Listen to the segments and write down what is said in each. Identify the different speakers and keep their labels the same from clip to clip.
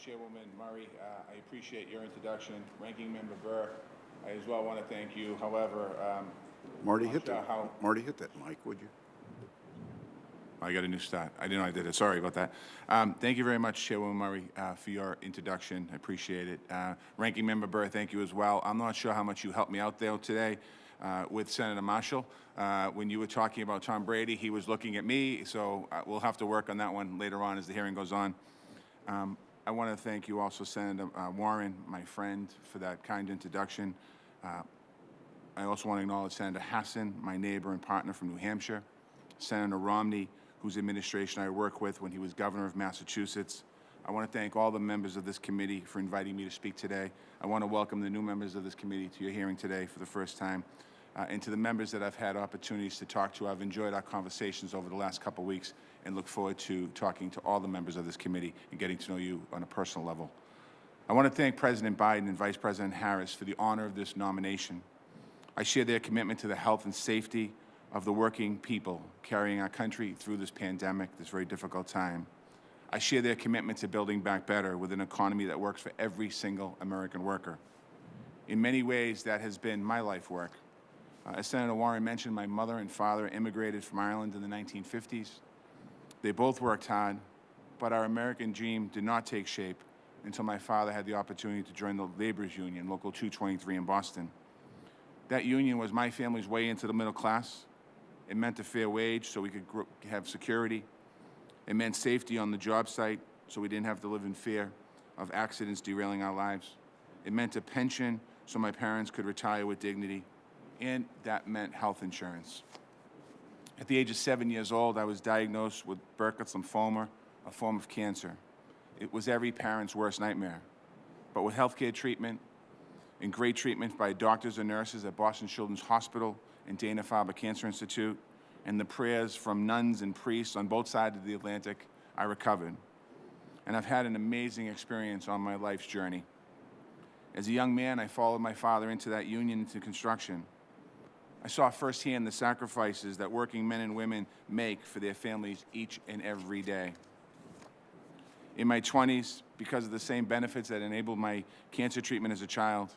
Speaker 1: Chairwoman Murray. I appreciate your introduction. Ranking Member Burr, I as well want to thank you. However,
Speaker 2: Marty, hit that mic, would you?
Speaker 1: I got a new start. I didn't know I did it. Sorry about that. Thank you very much, Chairwoman Murray, for your introduction. I appreciate it. Ranking Member Burr, thank you as well. I'm not sure how much you helped me out there today with Senator Marshall. When you were talking about Tom Brady, he was looking at me, so we'll have to work on that one later on as the hearing goes on. I want to thank you also, Senator Warren, my friend, for that kind introduction. I also want to acknowledge Senator Hassan, my neighbor and partner from New Hampshire, Senator Romney, whose administration I worked with when he was governor of Massachusetts. I want to thank all the members of this committee for inviting me to speak today. I want to welcome the new members of this committee to your hearing today for the first time. And to the members that I've had opportunities to talk to, I've enjoyed our conversations over the last couple of weeks and look forward to talking to all the members of this committee and getting to know you on a personal level. I want to thank President Biden and Vice President Harris for the honor of this nomination. I share their commitment to the health and safety of the working people carrying our country through this pandemic, this very difficult time. I share their commitment to building back better with an economy that works for every single American worker. In many ways, that has been my life work. As Senator Warren mentioned, my mother and father immigrated from Ireland in the 1950s. They both worked hard, but our American dream did not take shape until my father had the opportunity to join the Laborers Union, Local 223 in Boston. That union was my family's way into the middle class. It meant a fair wage so we could have security. It meant safety on the job site so we didn't have to live in fear of accidents derailing our lives. It meant a pension so my parents could retire with dignity. And that meant health insurance. At the age of 7 years old, I was diagnosed with Burkitt's lymphoma, a form of cancer. It was every parent's worst nightmare. But with healthcare treatment and great treatment by doctors and nurses at Boston Children's Hospital and Dana-Farber Cancer Institute, and the prayers from nuns and priests on both sides of the Atlantic, I recovered. And I've had an amazing experience on my life's journey. As a young man, I followed my father into that union, into construction. I saw firsthand the sacrifices that working men and women make for their families each and every day. In my 20s, because of the same benefits that enabled my cancer treatment as a child,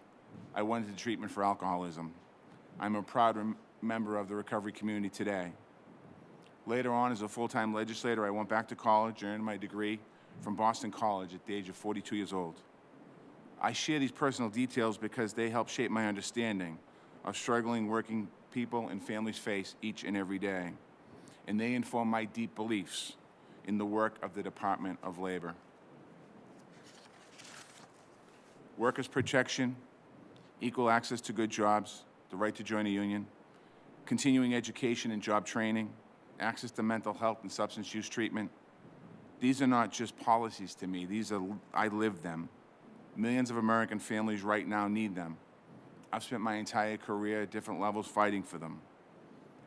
Speaker 1: I went into treatment for alcoholism. I'm a proud member of the recovery community today. Later on, as a full-time legislator, I went back to college, earned my degree from Boston College at the age of 42 years old. I share these personal details because they help shape my understanding of struggling working people and families face each and every day. And they inform my deep beliefs in the work of the Department of Labor. Workers' protection, equal access to good jobs, the right to join a union, continuing education and job training, access to mental health and substance use treatment. These are not just policies to me. I live them. Millions of American families right now need them. I've spent my entire career at different levels fighting for them.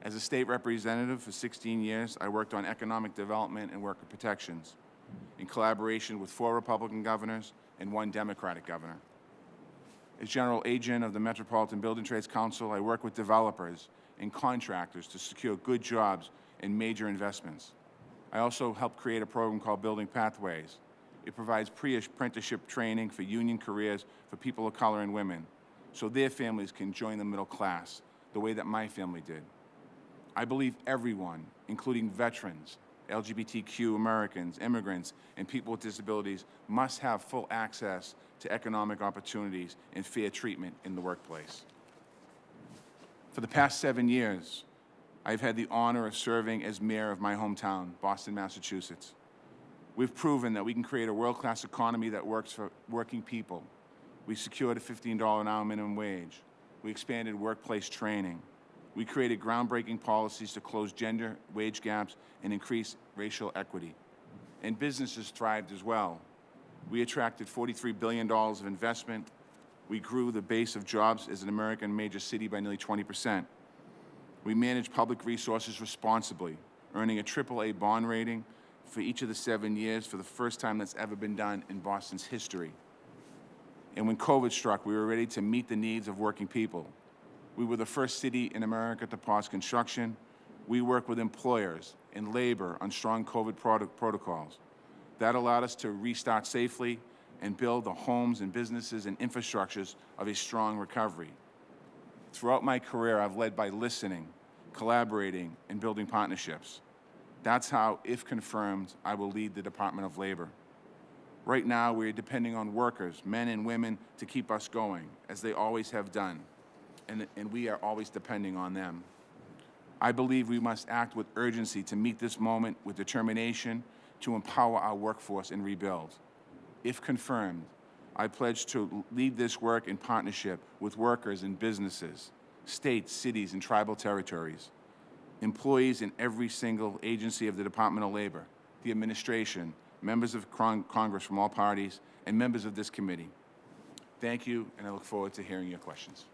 Speaker 1: As a state representative for 16 years, I worked on economic development and worker protections in collaboration with 4 Republican governors and 1 Democratic governor. As general agent of the Metropolitan Building Trades Council, I work with developers and contractors to secure good jobs and major investments. I also helped create a program called Building Pathways. It provides pre-apprenticeship training for union careers for people of color and women, so their families can join the middle class the way that my family did. I believe everyone, including veterans, LGBTQ Americans, immigrants, and people with disabilities, must have full access to economic opportunities and fair treatment in the workplace. For the past 7 years, I've had the honor of serving as mayor of my hometown, Boston, Massachusetts. We've proven that we can create a world-class economy that works for working people. We secured a $15 an hour minimum wage. We expanded workplace training. We created groundbreaking policies to close gender wage gaps and increase racial equity. And businesses thrived as well. We attracted $43 billion of investment. We grew the base of jobs as an American major city by nearly 20%. We managed public resources responsibly, earning a AAA bond rating for each of the 7 years for the first time that's ever been done in Boston's history. And when COVID struck, we were ready to meet the needs of working people. We were the first city in America to pause construction. We worked with employers and labor on strong COVID protocols. That allowed us to restart safely and build the homes and businesses and infrastructures of a strong recovery. Throughout my career, I've led by listening, collaborating, and building partnerships. That's how, if confirmed, I will lead the Department of Labor. Right now, we are depending on workers, men and women, to keep us going, as they always have done, and we are always depending on them. I believe we must act with urgency to meet this moment with determination to empower our workforce and rebuild. If confirmed, I pledge to lead this work in partnership with workers and businesses, states, cities, and tribal territories, employees in every single agency of the Department of Labor, the administration, members of Congress from all parties, and members of this committee. Thank you, and I look forward to hearing your questions.